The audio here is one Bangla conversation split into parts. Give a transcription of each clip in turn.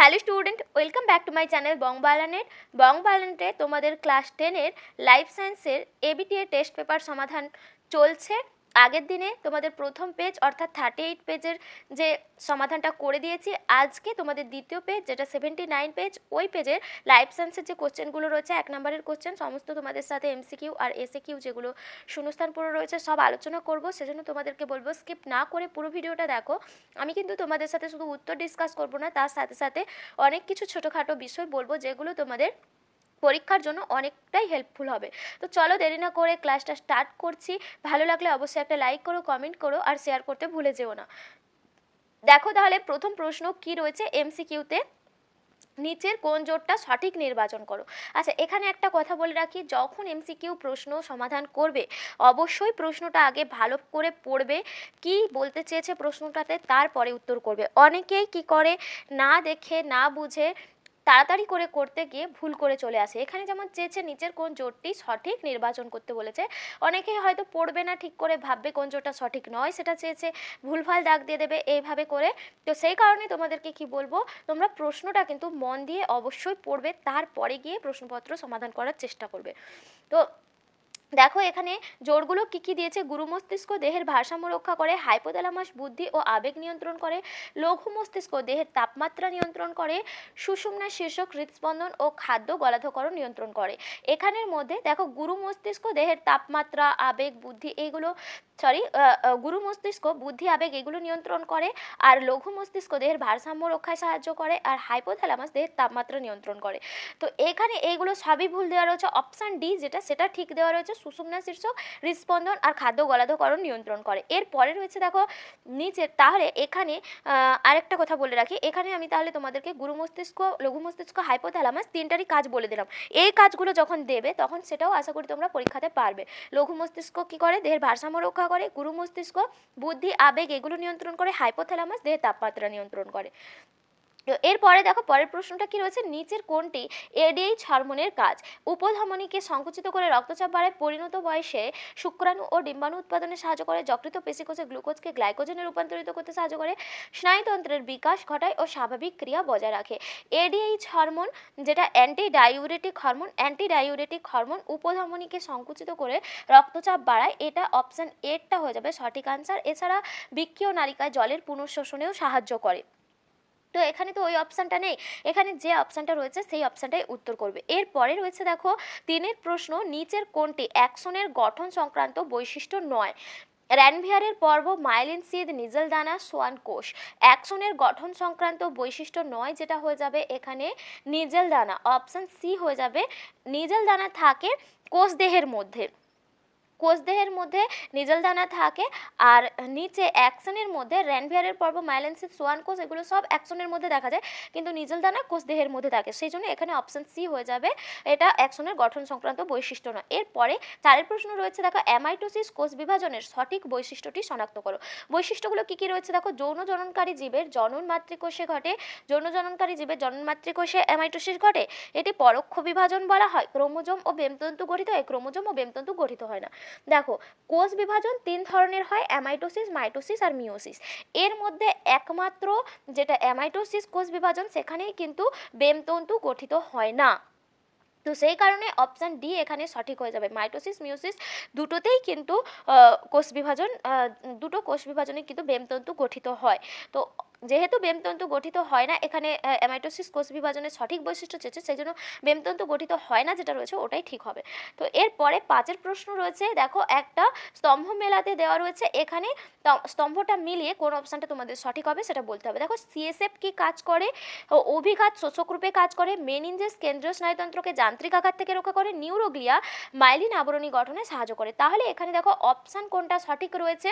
Hello student, welcome back to my channel Bongbalanet. বংবালানেটে তোমাদের ক্লাস 10-এর লাইফ সায়েন্সের এবিটিএ টেস্ট পেপার সমাধান চলছে। আগের দিনে তোমাদের প্রথম পেজ অর্থাৎ 38 পেজের যে সমাধানটা করে দিয়েছি। আজকে তোমাদের দ্বিতীয় পেজ যেটা 79 পেজ, ওই পেজের লাইফ সায়েন্সের যে কোশ্চেনগুলো রয়েছে 1 নম্বরের কোশ্চেন সমস্ত তোমাদের সাথে এমসিকিউ আর এসএকিউ যেগুলো শূন্যস্থান পূরণ রয়েছে সব আলোচনা করব। সেজন্য তোমাদেরকে বলবো স্কিপ না করে পুরো ভিডিওটা দেখো। আমি কিন্তু তোমাদের সাথে শুধু উত্তর ডিসকাস করবো না, তার সাথে সাথে অনেক কিছু ছোটোখাটো বিষয় বলবো যেগুলো তোমাদের পরীক্ষার জন্য অনেকটাই হেল্পফুল হবে। তো চলো দেরি না করে ক্লাসটা স্টার্ট করছি। ভালো লাগলে অবশ্যই একটা লাইক করো, কমেন্ট করো আর শেয়ার করতে ভুলে যেও না। দেখো তাহলে প্রথম প্রশ্ন কি রয়েছে এমসিকিউতে, নিচের কোন জোটটা সঠিক নির্বাচন করো। আচ্ছা, এখানে একটা কথা বলে রাখি, যখন এমসিকিউ প্রশ্ন সমাধান করবে অবশ্যই প্রশ্নটা আগে ভালো করে পড়বে, কি বলতে চেয়েছে প্রশ্নটাতে, তারপরে উত্তর করবে। অনেকেই কি করে, না দেখে না বুঝে তাড়াতাড়ি করে করতে গিয়ে ভুল করে চলে আসে। এখানে যেমন চেয়েছে নিচের কোন জোটটি সঠিক নির্বাচন করতে বলেছে, অনেকেই হয়তো পড়বে না ঠিক করে, ভাববে কোন জোটটা সঠিক নয় সেটা চেয়েছে, ভুলভাল দাগ দিয়ে দেবে এইভাবে করে। তো সেই কারণে তোমাদেরকে কি বলবো, তোমরা প্রশ্নটা কিন্তু মন দিয়ে অবশ্যই পড়বে, তারপরে গিয়ে প্রশ্নপত্র সমাধান করার চেষ্টা করবে। তো দেখো এখানে জোরগুলো কি কি দিয়েছে, গুরু মস্তিষ্ক দেহের ভারসাম্য রক্ষা করে, হাইপোথ্যালামাস বুদ্ধি ও আবেগ নিয়ন্ত্রণ করে, লঘু মস্তিষ্ক দেহের তাপমাত্রা নিয়ন্ত্রণ করে, সুষুম্না শীর্ষক হৃদস্পন্দন ও খাদ্য গলাধকরণ নিয়ন্ত্রণ করে। এখানের মধ্যে দেখো গুরু মস্তিষ্ক দেহের তাপমাত্রা, আবেগ, বুদ্ধি এইগুলো গুরু মস্তিষ্ক বুদ্ধি আবেগ এগুলো নিয়ন্ত্রণ করে, আর লঘু মস্তিষ্ক দেহের ভারসাম্য রক্ষায় সাহায্য করে, আর হাইপোথ্যালামাস দেহের তাপমাত্রা নিয়ন্ত্রণ করে। তো এখানে এইগুলো সবই ভুল দেওয়া রয়েছে। অপশান ডি যেটা সেটা ঠিক দেওয়া রয়েছে, সুষুম্না শীর্ষক হৃদস্পন্দন আর খাদ্য গলাধকরণ নিয়ন্ত্রণ করে। এরপরে রয়েছে দেখো নিচের, তাহলে এখানে আরেকটা কথা বলে রাখি, এখানে আমি তাহলে তোমাদেরকে গুরু মস্তিষ্ক, লঘু মস্তিষ্ক, হাইপোথ্যালামাস তিনটারই কাজ বলে দিলাম। এই কাজগুলো যখন দেবে তখন সেটাও আশা করি তোমরা পরীক্ষাতে পারবে। লঘু মস্তিষ্ক কি করে, দেহের ভারসাম্য রক্ষা করে, গুরু মস্তিষ্ক বুদ্ধি আবেগ এগুলো নিয়ন্ত্রণ করে, হাইপোথ্যালামাস দেহের তাপমাত্রা নিয়ন্ত্রণ করে। এরপরে দেখো পরের প্রশ্নটা কি রয়েছে, নিচের কোনটি এডিএইচ হরমোনের কাজ। উপধমনীকে সংকুচিত করে রক্তচাপ বাড়ায়, পরিণত বয়সে শুক্রাণু ও ডিম্বাণু উৎপাদনে সাহায্য করে, যকৃত পেশিকোষে গ্লুকোজকে গ্লাইকোজেনে রূপান্তরিত করতে সাহায্য করে, স্নায়ুতন্ত্রের বিকাশ ঘটায় ও স্বাভাবিক ক্রিয়া বজায় রাখে। এডিএইচ হরমোন যেটা anti diuretic hormone, anti diuretic hormone উপধমনীকে সংকুচিত করে রক্তচাপ বাড়ায়, এটা অপশান এরটা হয়ে যাবে সঠিক আনসার। এছাড়া বৃক্কীয় নালিকায় জলের পুনঃশোষণেও সাহায্য করে। তো এখানে তো ওই অপশানটা নেই, এখানে যে অপশানটা রয়েছে সেই অপশানটাই উত্তর করবে। এরপরে রয়েছে দেখো তিনের প্রশ্ন, নিচের কোনটি অ্যাক্সনের গঠন সংক্রান্ত বৈশিষ্ট্য নয়। র্যানভিয়ারের পর্ব, মাইলিন সিদ, নিজেল দানা, সোয়ান কোষ। অ্যাক্সনের গঠন সংক্রান্ত বৈশিষ্ট্য নয়, যেটা হয়ে যাবে এখানে নিজেল দানা, অপশান সি হয়ে যাবে। নিজেল দানা থাকে কোষদেহের মধ্যে, কোষদেহের মধ্যে নিজেল দানা থাকে, আর নিচে অ্যাকশনের মধ্যে র্যানভিয়ারের পর্ব, মাইলেনসিস, সোয়ান কোষ এগুলো সব অ্যাকশনের মধ্যে দেখা যায়, কিন্তু নিজেল দানা কোষদেহের মধ্যে থাকে, সেই জন্য এখানে অপশান সি হয়ে যাবে, এটা অ্যাকশনের গঠন সংক্রান্ত বৈশিষ্ট্য নয়। এরপরে চারের প্রশ্ন রয়েছে দেখো, অ্যামাইটোসিস কোষ বিভাজনের সঠিক বৈশিষ্ট্যটি শনাক্ত করো। বৈশিষ্ট্যগুলো কি কি রয়েছে দেখো, যৌন জননকারী জীবের জনন মাতৃকোষে ঘটে, যৌন জননকারী জীবের জনন মাতৃকোষে অ্যামাইটোসিস ঘটে, এটি পরোক্ষ বিভাজন বলা হয়, ক্রোমোজোম ও বেমতন্তু গঠিত হয়, ক্রোমোজোম ও বেমতন্তু গঠিত হয় না। দেখো কোষ বিভাজন তিন ধরনের হয়, অ্যামাইটোসিস, মাইটোসিস আর মিওসিস। এর মধ্যে একমাত্র যেটা অ্যামাইটোসিস কোষ বিভাজন, সেখানেই কিন্তু বেমতন্তু গঠিত হয় না। তো সেই কারণে অপশান ডি এখানে সঠিক হয়ে যাবে। মাইটোসিস মিওসিস দুটোতেই কিন্তু কোষ বিভাজন, দুটো কোষ বিভাজনে কিন্তু বেমতন্তু গঠিত হয়। তো যেহেতু বেমতন্তু গঠিত হয় না, এখানে অ্যামাইটোসিস কোষ বিভাজনের সঠিক বৈশিষ্ট্য চেয়েছে, সেই জন্য বেমতন্তু গঠিত হয় না যেটা রয়েছে ওটাই ঠিক হবে। তো এরপরে পাঁচের প্রশ্ন রয়েছে দেখো, একটা স্তম্ভ মেলাতে দেওয়া রয়েছে, এখানে স্তম্ভটা মিলিয়ে কোন অপশানটা তোমাদের সঠিক হবে সেটা বলতে হবে। দেখো সিএসএফ কি কাজ করে, অভিঘাত শোষক রূপে কাজ করে, মেনিনজেস কেন্দ্রীয় স্নায়ুতন্ত্রকে যান্ত্রিক আঘাত থেকে রক্ষা করে, নিউরোগ্লিয়া মাইলিন আবরণী গঠনে সাহায্য করে। তাহলে এখানে দেখো অপশান কোনটা সঠিক রয়েছে,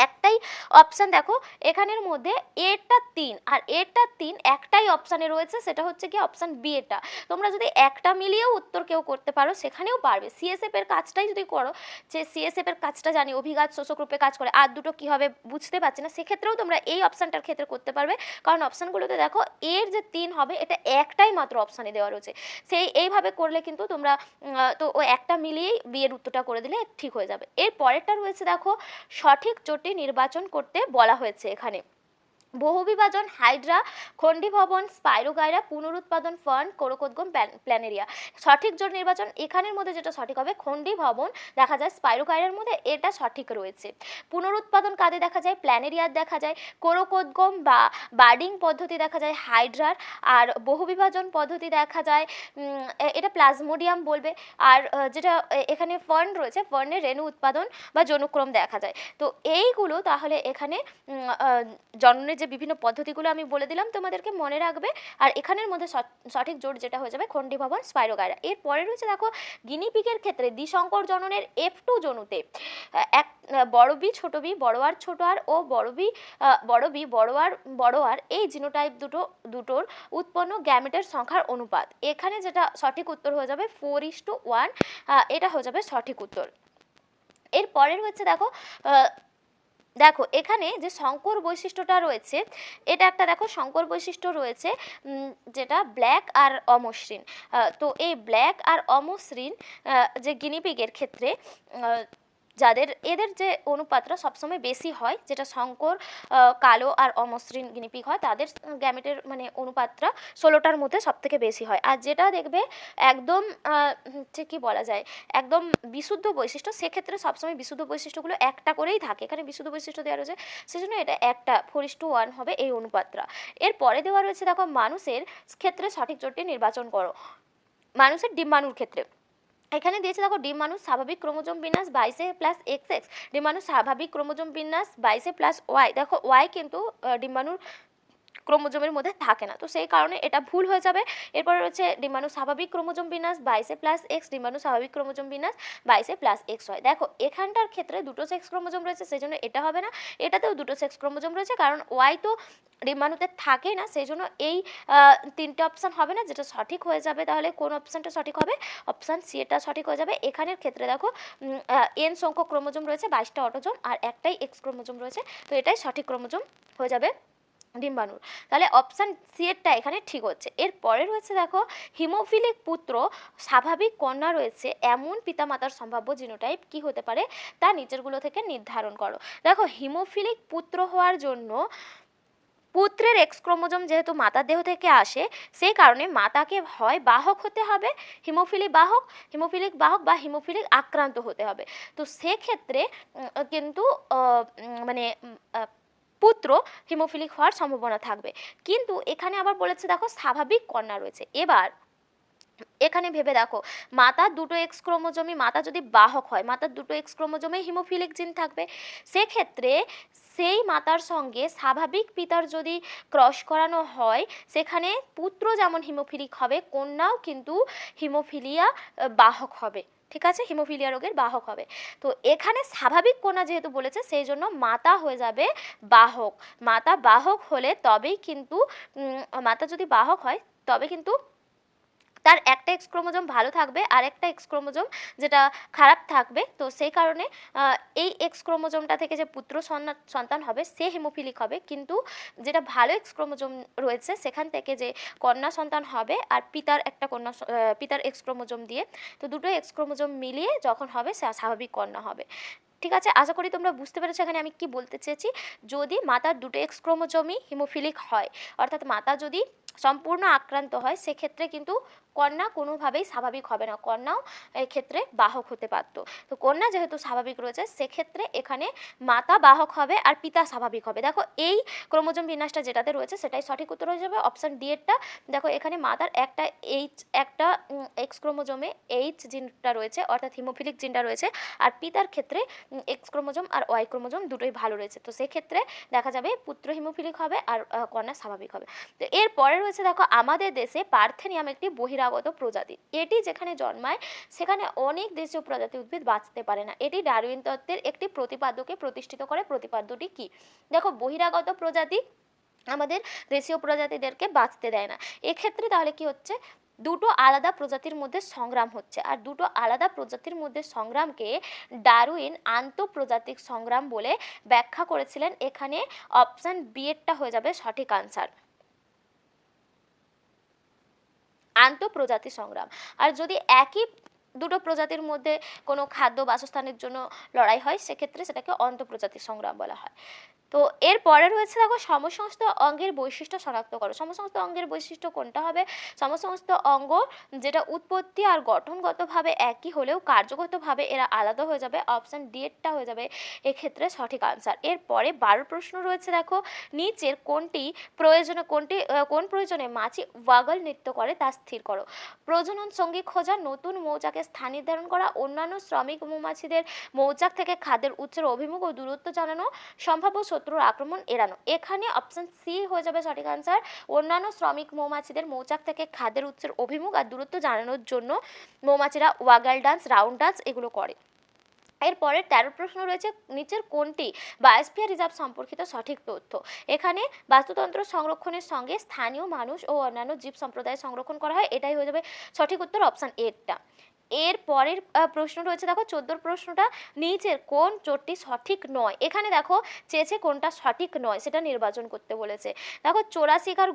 একটাই অপশান দেখো এখানের মধ্যে এরটা 3 আর এরটা 3 একটাই অপশানে রয়েছে, সেটা হচ্ছে কি অপশান বি এটা। তোমরা যদি একটা মিলিয়েও উত্তর কেউ করতে পারো সেখানেও পারবে। সিএসএফ এর কাজটাই যদি করো, যে সিএসএফ এর কাজটা জানি অভিঘাত শোষক রূপে কাজ করে, আর দুটো কি হবে বুঝতে পারছি না, সেক্ষেত্রেও তোমরা এই অপশানটার ক্ষেত্রে করতে পারবে, কারণ অপশানগুলোতে দেখো এর যে 3 হবে এটা একটাই মাত্র অপশানে দেওয়া রয়েছে। সেই এইভাবে করলে কিন্তু তোমরা তো ওই একটা মিলিয়েই বিয়ের উত্তরটা করে দিলে ঠিক হয়ে যাবে। এর পরেরটা রয়েছে দেখো, সঠিক জোটটি নির্বাচন করতে বলা হয়েছে এখানে। বহুবিভাজন হাইড্রা, খণ্ডীভবন স্পাইরোগাইরা, পুনরুৎপাদন ফার্ন, কোরোকোদ্গম প্ল্যানেরিয়া। সঠিক জোট নির্বাচন এখানের মধ্যে যেটা সঠিক হবে খণ্ডীভবন দেখা যায় স্পাইরোগাইরার মধ্যে, এটা সঠিক রয়েছে। পুনরুৎপাদন কাদের দেখা যায়? প্ল্যানেরিয়ার দেখা যায়। কোরোকোদ্গম বা বার্ডিং পদ্ধতি দেখা যায় হাইড্রার। আর বহুবিভাজন পদ্ধতি দেখা যায় এটা প্লাজমোডিয়াম বলবে। আর যেটা এখানে ফার্ন রয়েছে, ফার্নের রেণু উৎপাদন বা জনুক্রম দেখা যায়। তো এইগুলো তাহলে এখানে জননের যে বিভিন্ন পদ্ধতিগুলো আমি বলে দিলাম তোমাদেরকে মনে রাখবে। আর এখানের মধ্যে সঠিক জোট যেটা হয়ে যাবে খণ্ডীভবন স্পাইরোগাইরা। এরপরে রয়েছে দেখো গিনিপিগের ক্ষেত্রে দ্বিসংকর জননের F2 জনুতে এক বড় বি ছোট বি, বড় আর ছোট আর ও বড় বি বড় আর এই জিনোটাইপ দুটোর উৎপন্ন গ্যামেটের সংখ্যার অনুপাত। এখানে যেটা সঠিক উত্তর হয়ে যাবে 4:1, এটা হয়ে যাবে সঠিক উত্তর। এরপরের হচ্ছে দেখো এখানে যে সংকর বৈশিষ্ট্যটা রয়েছে, এটা একটা দেখো সংকর বৈশিষ্ট্য রয়েছে যেটা ব্ল্যাক আর অমসৃণ। তো এই ব্ল্যাক আর অমসৃণ যে গিনিপিগের ক্ষেত্রে যাদের এদের যে অনুপাতটা সবসময় বেশি হয়, যেটা সংকর কালো আর অমসৃণ গিনিপিগ হয়, তাদের গ্যামেটের মানে অনুপাতটা 16টার মধ্যে সবথেকে বেশি হয়। আর যেটা দেখবে একদম হচ্ছে কি বলা যায় একদম বিশুদ্ধ বৈশিষ্ট্য, সেক্ষেত্রে সবসময় বিশুদ্ধ বৈশিষ্ট্যগুলো একটা করেই থাকে। এখানে বিশুদ্ধ বৈশিষ্ট্য দেওয়া রয়েছে, সেজন্য এটা একটা 4:1 হবে এই অনুপাতটা। এরপরে দেওয়া রয়েছে দেখো মানুষের ক্ষেত্রে সঠিক জোটটি নির্বাচন করো। মানুষের ডিম্বাণুর ক্ষেত্রে এখানে দিয়েছে দেখো ডিম্বাণু স্বাভাবিক ক্রোমোজোম বিন্যাস 22XX, ডিম্বাণু স্বাভাবিক ক্রোমোজোম বিন্যাস 22Y। দেখো Y কিন্তু ডিম্বাণুর ক্রোমোজোমের মধ্যে থাকে না, তো সেই কারণে এটা ভুল হয়ে যাবে। এরপরে রয়েছে ডিম্বাণু স্বাভাবিক ক্রোমোজোম বিন্যাস 22+X, ডিম্বাণু স্বাভাবিক ক্রোমোজোম বিন্যাস 22+X হয়। দেখো এখানটার ক্ষেত্রে দুটো সেক্স ক্রোমোজোম রয়েছে, সেই জন্য এটা হবে না। এটাতেও দুটো সেক্স ক্রোমোজোম রয়েছে, কারণ ওয়াই তো ডিম্বাণুতে থাকে না, সেই জন্য এই তিনটে অপশান হবে না। যেটা সঠিক হয়ে যাবে তাহলে কোন অপশানটা সঠিক হবে? অপশান সি এটা সঠিক হয়ে যাবে। এখানের ক্ষেত্রে দেখো এন সংখ্যক ক্রোমোজোম রয়েছে, 22টা অটোজোম, আর একটাই এক্স ক্রোমোজোম রয়েছে, তো এটাই সঠিক ক্রোমোজোম হয়ে যাবে ডিম্বাণুর। তাহলে অপশান সি এরটা এখানে ঠিক হচ্ছে। এরপরে রয়েছে দেখো হিমোফিলিক পুত্র স্বাভাবিক কন্যা রয়েছে এমন পিতামাতার সম্ভাব্য জিনোটাইপ কি হতে পারে তা নিচেরগুলো থেকে নির্ধারণ করো। দেখো হিমোফিলিক পুত্র হওয়ার জন্য পুত্রের এক্স ক্রোমোজোম যেহেতু মাতার দেহ থেকে আসে, সেই কারণে মাতাকে হয় বাহক হতে হবে, হিমোফিলিক বাহক বা হিমোফিলিক আক্রান্ত হতে হবে। তো সেক্ষেত্রে কিন্তু মানে পুত্র হিমোফিলিক হওয়ার সম্ভাবনা থাকবে। কিন্তু এখানে আবার বলেছে দেখো স্বাভাবিক কন্যা রয়েছে। এবার এখানে ভেবে দেখো মাতার দুটো এক্স ক্রোমোজোমই, মাতা যদি বাহক হয় মাতার দুটো এক্স ক্রোমোজোমে হিমোফিলিক জিন থাকবে, সেক্ষেত্রে সেই মাতার সঙ্গে স্বাভাবিক পিতার যদি ক্রস করানো হয়, সেখানে পুত্র যেমন হিমোফিলিক হবে, কন্যাও কিন্তু হিমোফিলিয়া বাহক হবে। ঠিক আছে, হিমোফিলিয়া রোগের বাহক হবে। তো এখানে স্বাভাবিক কন্যা যেহেতু বলেছে, সেই জন্য মাতা হয়ে যাবে বাহক। মাতা বাহক হলে তবেই কিন্তু মাতা যদি বাহক হয় তবে কিন্তু তার একটা এক্স ক্রোমোজোম ভালো থাকবে আর একটা এক্স ক্রোমোজোম যেটা খারাপ থাকবে। তো সেই কারণে এই এক্স ক্রোমোজোমটা থেকে যে পুত্র সন্তান হবে সে হিমোফিলিক হবে, কিন্তু যেটা ভালো এক্স ক্রোমোজোম রয়েছে সেখান থেকে যে কন্যা সন্তান হবে আর পিতার এক্স ক্রোমোজোম দিয়ে, তো দুটো এক্স ক্রোমোজোম মিলিয়ে যখন হবে স্বাভাবিক কন্যা হবে। ঠিক আছে, আশা করি তোমরা বুঝতে পেরেছো এখানে আমি কি বলতে চেয়েছি। যদি মাতার দুটো এক্স ক্রোমোজোমই হিমোফিলিক হয়, অর্থাৎ মাতা যদি সম্পূর্ণ আক্রান্ত হয়, সেক্ষেত্রে কিন্তু কন্যা কোনোভাবেই স্বাভাবিক হবে না, কন্যাও এক্ষেত্রে বাহক হতে পারত। তো কন্যা যেহেতু স্বাভাবিক রয়েছে, সেক্ষেত্রে এখানে মাতা বাহক হবে আর পিতা স্বাভাবিক হবে। দেখো এই ক্রোমোজোম বিন্যাসটা যেটাতে রয়েছে সেটাই সঠিক উত্তর হয়ে যাবে অপশান ডি এরটা। দেখো এখানে মাতার একটা এক্স ক্রোমোজোমে এইচ জিনটা রয়েছে, অর্থাৎ হিমোফিলিক জিনটা রয়েছে, আর পিতার ক্ষেত্রে এক্স ক্রোমোজোম আর ওয়াই ক্রোমোজোম দুটোই ভালো রয়েছে। তো সেক্ষেত্রে দেখা যাবে পুত্র হিমোফিলিক হবে আর কন্যা স্বাভাবিক হবে। তো এরপরে রয়েছে দেখো আমাদের দেশে পার্থেনিয়াম একটি বহিরাগত প্রজাতি। এটি যেখানে জন্মায় সেখানে অনেক দেশীয় প্রজাতি উদ্ভিদ বাঁচতে পারে না। এটি ডারউইন তত্ত্বের একটি প্রতিপাদ্যকে প্রতিষ্ঠিত করে। প্রতিপাদ্যটি কি? দেখো বহিরাগত প্রজাতি আমাদের দেশীয় প্রজাতিদেরকে বাঁচতে দেয় না। এক্ষেত্রে তাহলে কি হচ্ছে? দুটো আলাদা প্রজাতির মধ্যে সংগ্রাম হচ্ছে, আর দুটো আলাদা প্রজাতির মধ্যে সংগ্রামকে ডারউইন আন্তঃপ্রজাতিক সংগ্রাম বলে ব্যাখ্যা করেছিলেন। এখানে অপশান বি এরটা হয়ে যাবে সঠিক আনসার, আন্তঃপ্রজাতি সংগ্রাম। আর যদি একই দুটো প্রজাতির মধ্যে কোনো খাদ্য বাসস্থানের জন্য লড়াই হয়, সেক্ষেত্রে সেটাকে অন্তঃপ্রজাতি সংগ্রাম বলা হয়। তো এরপরে রয়েছে দেখো সমসমস্ত অঙ্গের বৈশিষ্ট্য শনাক্ত করো। সমসমস্ত অঙ্গের বৈশিষ্ট্য কোনটা হবে? সমসমস্ত অঙ্গ যেটা উৎপত্তি আর গঠনগতভাবে একই হলেও কার্যগতভাবে এরা আলাদা হয়ে যাবে, অপশন ডি এরটা হয়ে যাবে এক্ষেত্রে সঠিক আনসার। এরপরে 12 প্রশ্ন রয়েছে দেখো, নিচের কোনটি কোন প্রয়োজনে মাছি ওয়াগল নৃত্য করে তা স্থির করো। প্রজনন সঙ্গী খোঁজা, নতুন মৌচাকে স্থান নির্ধারণ করা, অন্যান্য শ্রমিক মৌমাছিদের মৌচাক থেকে খাদ্যের উৎসের অভিমুখ ও দূরত্ব জানানো, সম্ভাব্য শত্রুর আক্রমণ এড়ানো। এখানে অপশন সি হয়ে যাবে সঠিক আনসার। অন্যান্য শ্রমিক মৌমাছিদের মৌচাক থেকে খাদ্যের উৎসের অভিমুখ আর দূরত্ব জানানোর জন্য মৌমাছিরা ওয়াগল ডান্স, রাউন্ড ডান্স এগুলো করে। এরপরে 13 প্রশ্ন রয়েছে, নিচের কোনটি বায়োস্ফিয়ার রিজার্ভ সম্পর্কিত সঠিক তথ্য? এখানে বাস্তুতন্ত্র সংরক্ষণের সঙ্গে স্থানীয় মানুষ ও অন্যান্য জীব সম্প্রদায় সংরক্ষণ করা হয়, এটাই হয়ে যাবে সঠিক উত্তর, অপশন এরটা। এর পরের প্রশ্ন রয়েছে দেখো 14 প্রশ্নটা, নিচের কোন চোরটি সঠিক নয়? এখানে দেখো চেয়েছে কোনটা সঠিক নয় সেটা নির্বাচন করতে বলেছে। দেখো চোরা শিকার,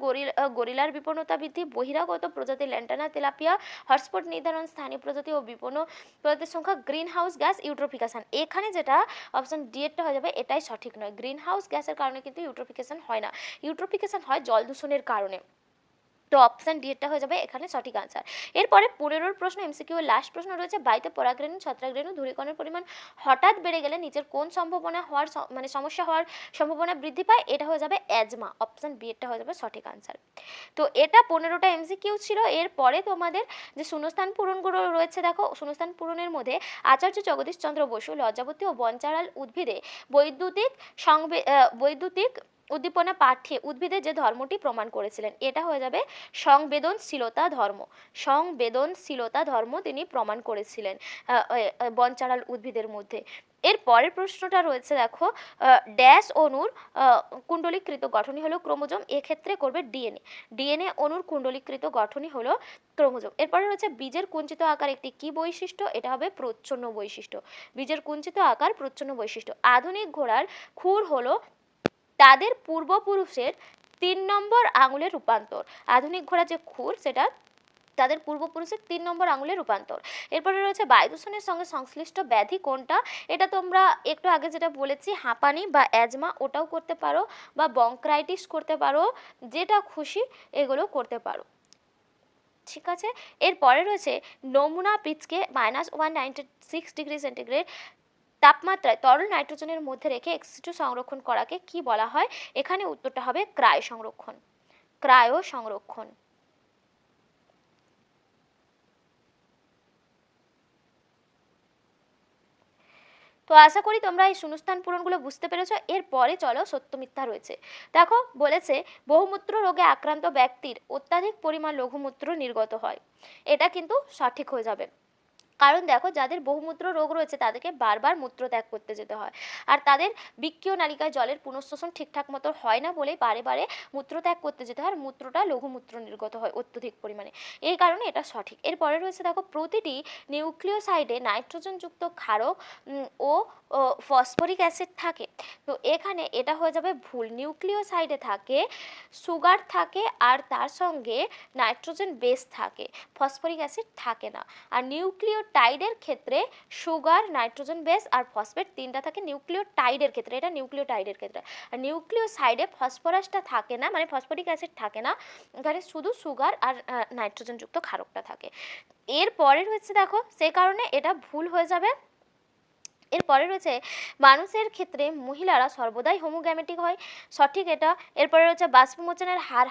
গরিলার বিপন্নতা বৃদ্ধি, বহিরাগত প্রজাতি ল্যান্টানা তেলাপিয়া, হটস্পট নির্ধারণ, স্থানীয় প্রজাতি ও বিপন্ন প্রজাতির সংখ্যা, গ্রিন হাউস গ্যাস, ইউট্রোফিকেশন। এখানে যেটা অপশন ডি এরটা হয়ে যাবে, এটাই সঠিক নয়। গ্রিন হাউস গ্যাসের কারণে কিন্তু ইউট্রোফিকেশন হয় না, ইউট্রোফিকেশন হয় জল দূষণের কারণে। তো অপশন ডি এরটা হয়ে যাবে এখানে সঠিক আনসার। এরপরে 15 প্রশ্ন এমসিকিউ লাস্ট প্রশ্ন রয়েছে, বায়ুতে পরাগরেণু, ছত্রাকরেণু, ধূলিকণের পরিমাণ হঠাৎ বেড়ে গেলে নিচের কোন সম্ভাবনা হওয়ার সমস্যা হওয়ার সম্ভাবনা বৃদ্ধি পায়? এটা হয়ে যাবে অ্যাজমা, অপশন বি এরটা হয়ে যাবে সঠিক আনসার। তো এটা 15টা এমসিকিউ ছিল। এরপরে তোমাদের যে শূন্যস্থান পূরণগুলো রয়েছে দেখো, শূন্যস্থান পূরণের মধ্যে আচার্য জগদীশচন্দ্র বসু লজ্জাবতী ও বনচারাল উদ্ভিদে বৈদ্যুতিক উদ্দীপনা পাঠ্যে উদ্ভিদের যে ধর্মটি প্রমাণ করেছিলেন, এটা হয়ে যাবে সংবেদনশীলতা ধর্ম। সংবেদনশীলতা ধর্ম তিনি প্রমাণ করেছিলেন বনচারাল উদ্ভিদের মধ্যে। এর পরের প্রশ্নটা রয়েছে দেখো, ড্যাশ অণুর কুণ্ডলীকৃত গঠনই হলো ক্রোমোজোম, এক্ষেত্রে করবে ডিএনএ অণুর কুণ্ডলীকৃত গঠনই হলো ক্রোমোজোম। এরপরে রয়েছে বীজের কুঞ্চিত আকার একটি কি বৈশিষ্ট্য? এটা হবে প্রচ্ছন্ন বৈশিষ্ট্য। বীজের কুঞ্চিত আকার প্রচ্ছন্ন বৈশিষ্ট্য। আধুনিক ঘোড়ার খুর হলো তাদের পূর্বপুরুষের 3 নম্বর আঙুলের রূপান্তর। আধুনিক ঘোড়া যে খুর সেটা তাদের পূর্বপুরুষের 3 নম্বর আঙুলের রূপান্তর। এরপরে রয়েছে বায়ু দূষণের সঙ্গে সংশ্লিষ্ট ব্যাধি কোনটা? এটা তোমরা একটু আগে যেটা বলেছি হাঁপানি বা অ্যাজমা ওটাও করতে পারো, বা বংক্রাইটিস করতে পারো, যেটা খুশি এগুলো করতে পারো। ঠিক আছে। এরপরে রয়েছে নমুনা পিচকে -196°C তাপমাত্রায় তরল নাইট্রোজেনের মধ্যে রেখে এক্সিটু সংরক্ষণ করাকে কি বলা হয়? এখানে উত্তরটা হবে ক্রায়ো সংরক্ষণ। ক্রায়ো সংরক্ষণ। তো আশা করি তোমরা এই শূন্যস্থান পূরণগুলো বুঝতে পেরেছো। এরপরে চলো সত্য মিথ্যা রয়েছে। দেখো বলেছে বহুমূত্র রোগে আক্রান্ত ব্যক্তির অত্যাধিক পরিমাণ লঘুমূত্র নির্গত হয়, এটা কিন্তু সঠিক হয়ে যাবে। কারণ দেখো যাদের বহুমূত্র রোগ রয়েছে তাদেরকে বারবার মূত্র ত্যাগ করতে যেতে হয়, আর তাদের বৃক্কীয় নালিকায় জলের পুনঃশোষণ ঠিকঠাক মতো হয় না বলেই বারে বারে মূত্র ত্যাগ করতে যেতে হয়, আর মূত্রটা লঘুমূত্র নির্গত হয় অত্যধিক পরিমাণে, এই কারণে এটা সঠিক। এরপরে রয়েছে দেখো প্রতিটি নিউক্লিওসাইডে নাইট্রোজেনযুক্ত ক্ষারক ও ফসফরিক অ্যাসিড থাকে। তো এখানে এটা হয়ে যাবে ভুল। নিউক্লিওসাইডে থাকে সুগার থাকে আর তার সঙ্গে নাইট্রোজেন বেস থাকে, ফসফরিক অ্যাসিড থাকে না। আর নিউক্লিওটাইডের ক্ষেত্রে সুগার, নাইট্রোজেন বেস আর ফসফেট তিনটা থাকে নিউক্লিওটাইডের ক্ষেত্রে, এটা নিউক্লিওটাইডের ক্ষেত্রে। আর নিউক্লিওসাইডে ফসফরাসটা থাকে না, মানে ফসফরিক অ্যাসিড থাকে না, এখানে শুধু সুগার আর নাইট্রোজেনযুক্ত ক্ষারকটা থাকে। এরপরে রয়েছে দেখো সেই কারণে এটা ভুল হয়ে যাবে। এরপরে রয়েছে মানুষের ক্ষেত্রে মহিলারা সর্বদাই হোমোগ্যামেটিক হয়, সঠিক এটা। এরপরে রয়েছে বাষ্পমোচনের হার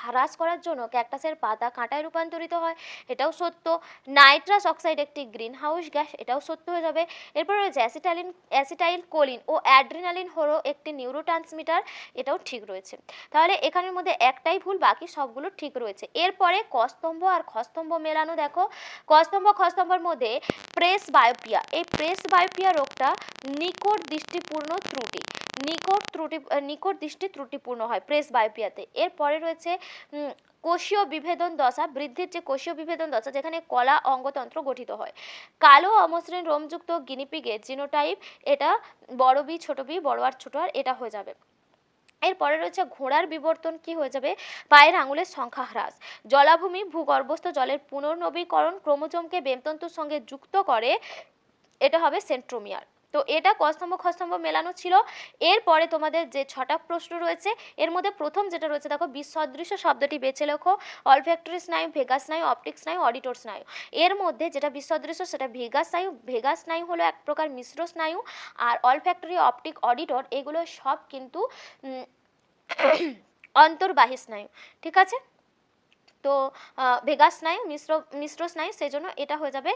হ্রাস করার জন্য ক্যাকটাসের পাতা কাঁটায় রূপান্তরিত হয়, এটাও সত্য। নাইট্রাস অক্সাইড একটি গ্রিন হাউস গ্যাস, এটাও সত্য হয়ে যাবে। এরপরে রয়েছে অ্যাসিটাইল কোলিন ও অ্যাড্রিনালিন হলো একটি নিউরোট্রান্সমিটার, এটাও ঠিক রয়েছে। তাহলে এখানের মধ্যে একটাই ভুল, বাকি সবগুলো ঠিক রয়েছে। এরপরে কস্তম্ভ আর খস্তম্ভ মেলানো দেখো, কস্তম্ভ খস্তম্ভের মধ্যে প্রেস বায়োপিয়া, এই প্রেস বায়োপিয়া রোগটা নিকট দৃষ্টিপূর্ণ ত্রুটি, নিকট দৃষ্টি ত্রুটিপূর্ণ হয় প্রেস বায়োপিয়াতে। এরপরে রয়েছে কোষীয় বিভেদন দশা, বৃদ্ধির যে কোষীয় বিভেদন দশা যেখানে কলা অঙ্গতন্ত্র গঠিত হয়। কালো অমসৃণ রোমযুক্ত গিনিপিগের জিনোটাইপ, এটা বড় বি ছোট বি, বড় আর ছোট আর, এটা হয়ে যাবে। এরপরে রয়েছে ঘোড়ার বিবর্তন কি হয়ে যাবে? পায়ের আঙুলের সংখ্যা হ্রাস। জলাভূমি ভূগর্ভস্থ জলের পুনর্নবীকরণ ক্রোমোজোমকে বেমতন্তুর সঙ্গে যুক্ত করে, এটা হবে সেন্ট্রোমিয়ার। তো এটা ক স্তম্ভ খ স্তম্ভ মেলানো ছিল। এরপরে তোমাদের যে 6টা প্রশ্ন রয়েছে এর মধ্যে প্রথম যেটা রয়েছে দেখো, বিসদৃশ্য শব্দটি বেছে লেখো। অলফ্যাক্টরি স্নায়ু, ভেগাস স্নায়ু, অপটিক স্নায়ু, অডিটর স্নায়ু। এর মধ্যে যেটা বিসদৃশ্য সেটা ভেগাস স্নায়ু। ভেগাস স্নায়ু হলো এক প্রকার মিশ্র স্নায়ু, আর অলফ্যাক্টরি, অপটিক, অডিটর এগুলো সব কিন্তু অন্তর্বাহী স্নায়ু, ঠিক আছে। তো ভেগাস স্নায়ু মিশ্র স্নায়ু, সেজন্য এটা হয়ে যাবে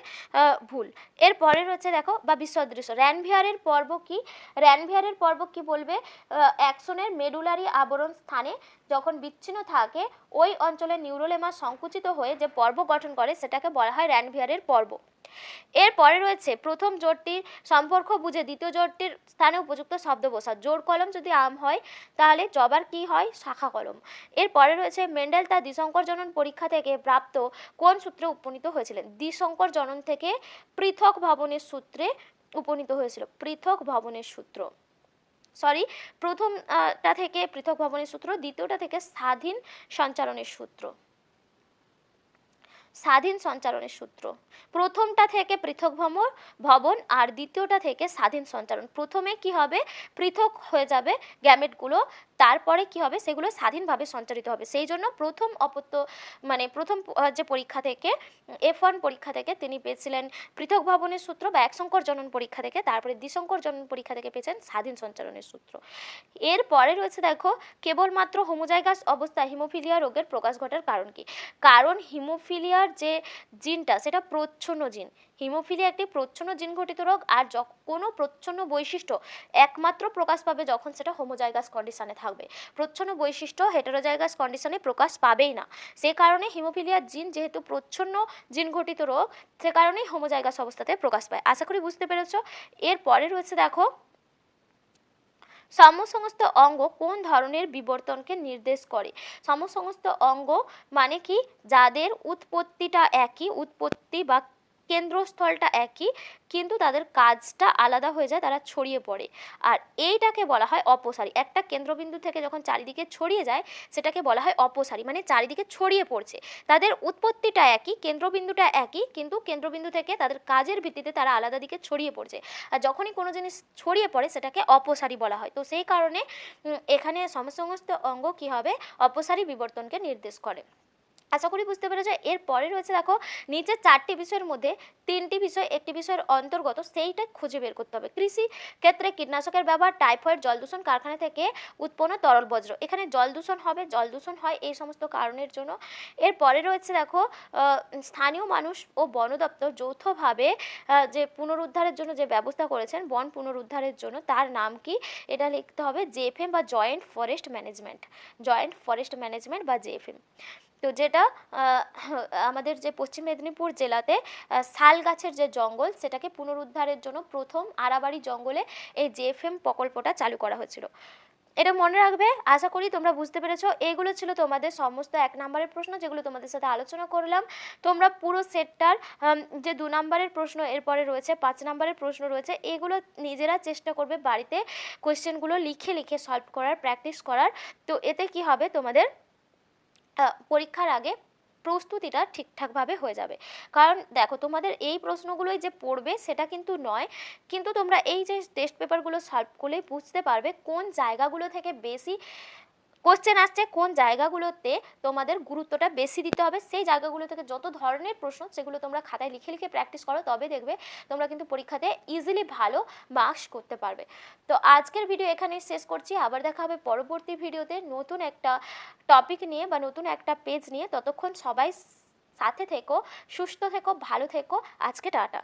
ভুল। এরপরে রয়েছে দেখো বা বিসদৃশ্য, র্যানভিয়ারের পর্ব কি? র্যানভিয়ারের পর্ব কি বলবে, অ্যাক্সনের মেডুলারি আবরণ স্থানে যখন বিচ্ছিন্ন থাকে ওই অঞ্চলের নিউরোলেমা সংকুচিত হয়ে যে পর্ব গঠন করে সেটাকে বলা হয় র্যানভিয়ারের পর্ব। এরপরে রয়েছে প্রথম জোড়টির সম্পর্ক বুঝে দ্বিতীয় জোড়টির স্থানে উপযুক্ত শব্দ বসা। জোড় কলম যদি আম হয় তাহলে জবার কি হয়? শাখা কলম। এরপরে রয়েছে মেন্ডেল তার দ্বিসংকর জনন পরীক্ষা থেকে প্রাপ্ত কোন সূত্রে উপনীত হয়েছিলেন? দ্বিসংকর জনন থেকে পৃথক ভবনের সূত্রে উপনীত হয়েছিল। পৃথক ভবনের সূত্র, সরি, প্রথমটা থেকে পৃথক ভবনের সূত্র, দ্বিতীয়টা থেকে স্বাধীন সঞ্চালনের সূত্র। স্বাধীন সঞ্চালনের সূত্র, প্রথমটা থেকে পৃথক ভবন আর দ্বিতীয়টা থেকে স্বাধীন সঞ্চালন। প্রথমে কি হবে? পৃথক হয়ে যাবে গ্যামেটগুলো, তারপরে কি হবে? সেগুলো স্বাধীনভাবে সঞ্চালিত হবে। সেই জন্য প্রথম প্রথম যে পরীক্ষা থেকে F1 পরীক্ষা থেকে তিনি পেয়েছিলেন পৃথক ভবনের সূত্র বা একসংকর জনন পরীক্ষা থেকে, তারপরে দ্বিসংকর জনন পরীক্ষা থেকে পেয়েছেন স্বাধীন সঞ্চালনের সূত্র। এরপরে রয়েছে দেখো, কেবলমাত্র হোমোজাইগাস অবস্থায় হিমোফিলিয়া রোগের প্রকাশ ঘটার কারণ কি? কারণ হিমোফিলিয়ার যে জিনটা সেটা প্রচ্ছন্ন জিন। হিমোফিলিয়া একটি প্রচ্ছন্ন জিন ঘটিত রোগ, আর কোনো প্রচ্ছন্ন বৈশিষ্ট্য একমাত্র প্রকাশ পাবে যখন সেটা হোমোজাইগাস কন্ডিশনে থাকবে। প্রচ্ছন্ন বৈশিষ্ট্য হেটেরোজাইগাস কন্ডিশনে প্রকাশ পাবেই না। সে কারণে হিমোফিলিয়ার জিন যেহেতু প্রচ্ছন্ন জিন ঘটিত রোগ, সে কারণেই হোমোজাইগাস অবস্থাতে প্রকাশ পায়। আশা করি বুঝতে পেরেছ। এরপরে রয়েছে দেখো, সমসমস্ত অঙ্গ কোন ধরনের বিবর্তনকে নির্দেশ করে? সমসমস্ত অঙ্গ মানে কি? যাদের উৎপত্তিটা একই, উৎপত্তি বা কেন্দ্রস্থলটা একই, কিন্তু তাদের কাজটা আলাদা হয়ে যায়, তারা ছড়িয়ে পড়ে। আর এইটাকে বলা হয় অপসারী। একটা কেন্দ্রবিন্দু থেকে যখন চারিদিকে ছড়িয়ে যায় সেটাকে বলা হয় অপসারী, মানে চারিদিকে ছড়িয়ে পড়ছে। তাদের উৎপত্তিটা একই, কেন্দ্রবিন্দুটা একই, কিন্তু কেন্দ্রবিন্দু থেকে তাদের কাজের ভিত্তিতে তারা আলাদা দিকে ছড়িয়ে পড়ছে। আর যখনই কোনো জিনিস ছড়িয়ে পড়ে সেটাকে অপসারী বলা হয়। তো সেই কারণে এখানে সমস্ত অঙ্গ কি হবে? অপসারী বিবর্তনকে নির্দেশ করে। আশা করি বুঝতে পেরেছ। এরপরে রয়েছে দেখো, নিচের 4টি বিষয়ের মধ্যে 3টি বিষয় একটি বিষয়ের অন্তর্গত, সেইটা খুঁজে বের করতে হবে। কৃষি ক্ষেত্রে কীটনাশকের ব্যবহার, টাইফয়েড, জল দূষণ, কারখানা থেকে উৎপন্ন তরল বজ্র। এখানে জল দূষণ হবে, জল দূষণ হয় এই সমস্ত কারণের জন্য। এরপরে রয়েছে দেখো, স্থানীয় মানুষ ও বন দপ্তর যৌথভাবে যে পুনরুদ্ধারের জন্য যে ব্যবস্থা করেছেন বন পুনরুদ্ধারের জন্য, তার নাম কি? এটা লিখতে হবে JFM বা joint forest management. Joint forest management বা JFM। তো যেটা আমাদের যে পশ্চিম মেদিনীপুর জেলাতে শাল গাছের যে জঙ্গল সেটাকে পুনরুদ্ধারের জন্য প্রথম আরাবাড়ি জঙ্গলে এই JFM প্রকল্পটা চালু করা হয়েছিল। এটা মনে রাখবে। আশা করি তোমরা বুঝতে পেরেছো। এইগুলো ছিল তোমাদের সমস্ত 1 নম্বরের প্রশ্ন, যেগুলো তোমাদের সাথে আলোচনা করলাম। তোমরা পুরো সেটটার যে 2 নম্বরের প্রশ্ন, এরপরে রয়েছে 5 নম্বরের প্রশ্ন রয়েছে, এগুলো নিজেরা চেষ্টা করবে বাড়িতে কোয়েশ্চেনগুলো লিখে লিখে সলভ করার, প্র্যাকটিস করার। তো এতে কি হবে, তোমাদের পরীক্ষার আগে প্রস্তুতিটা ঠিকঠাকভাবে হয়ে যাবে। কারণ দেখো, তোমাদের এই প্রশ্নগুলোই যে পড়বে সেটা কিন্তু নয়, কিন্তু তোমরা এই যে টেস্ট পেপারগুলো সলভ করলেই বুঝতে পারবে কোন জায়গাগুলো থেকে বেশি কোশ্চেন আসছে, কোন জায়গাগুলোতে তোমাদের গুরুত্বটা বেশি দিতে হবে। সেই জায়গাগুলো থেকে যত ধরনের প্রশ্ন সেগুলো তোমরা খাতায় লিখে লিখে প্র্যাকটিস করো, তবে দেখবে তোমরা কিন্তু পরীক্ষাতে ইজিলি ভালো মার্কস করতে পারবে। তো আজকের ভিডিও এখানেই শেষ করছি। আবার দেখা হবে পরবর্তী ভিডিওতে নতুন একটা টপিক নিয়ে বা নতুন একটা পেজ নিয়ে। ততক্ষণ সবাই সাথে থেকো, সুস্থ থেকো, ভালো থেকো। আজকে টাটা।